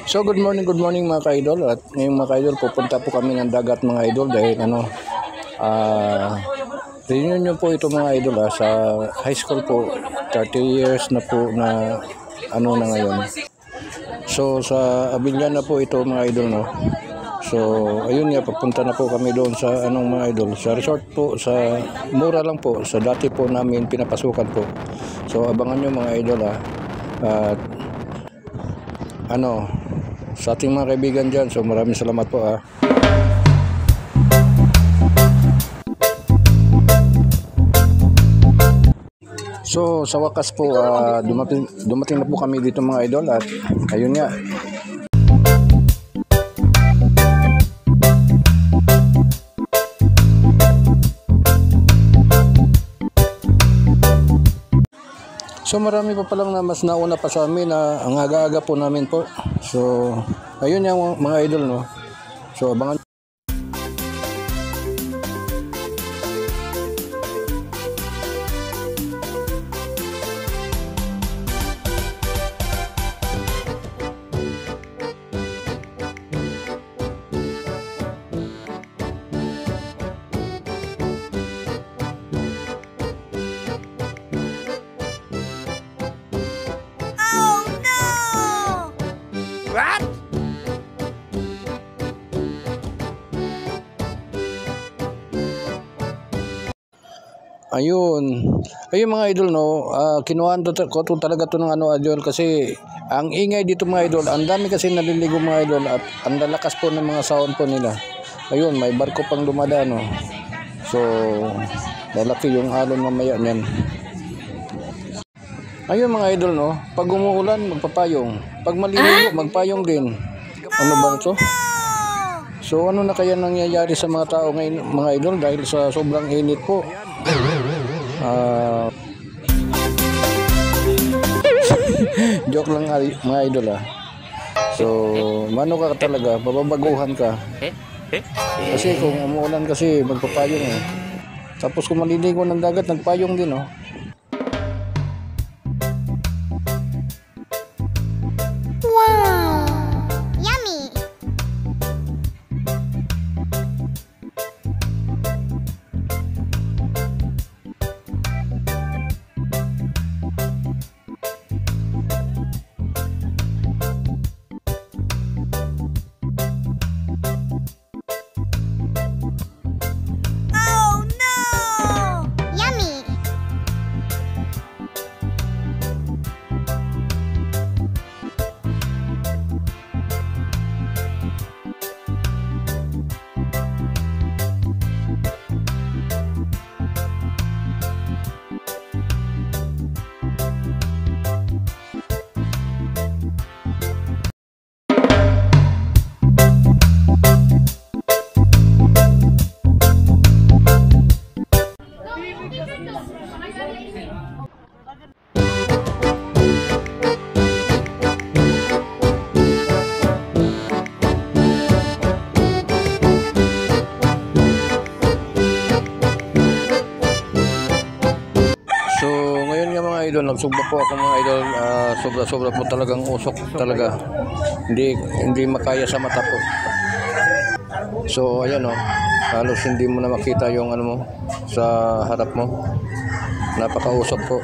So good morning mga ka-idol. At ngayong mga ka-idol, pupunta po kami ng dagat mga idol dahil reunion po ito mga idol sa high school po. 30 years na po na na ngayon. So sa Abiliana po ito mga idol So ayun nga, papunta na po kami doon sa mga idol, sa resort po, sa mura lang po, sa dati po namin pinapasukan po. So abangan nyo mga idol at sa ating mga kaibigan dyan. So maraming salamat po So sa wakas po dumating na po kami dito mga idol at ayun nga. So marami pa palang na mas nauna pa sa amin ang aga-aga po namin po. So ayun yung mga idol So abangan. What? Ayun mga idol kinuhaan ko talaga to ng idol kasi ang ingay dito mga idol, ang dami kasi naliligo mga idol at ang lalakas po ng mga sound po nila. Ayun, may barko pang dumadaan So lalaki yung alon mamaya niyan. Ayun mga idol pag umuulan magpapayong, pag maliligo magpayong din. Ano ba ito? So ano na kaya nangyayari sa mga tao ngayon mga idol dahil sa sobrang init po? Joke lang mga idol So mano ka talaga, bababaguhan ka. Kasi kung umuulan kasi magpapayong Tapos kung maliligo ng dagat nagpayong din Wow! Yummy! Oh no! Yummy! idol, nagsubra po ako mga idol. Sobra po talagang usok talaga. Hindi makaya sa mata po. So ayan halos hindi mo na makita yung mo sa harap mo. Napakausok po.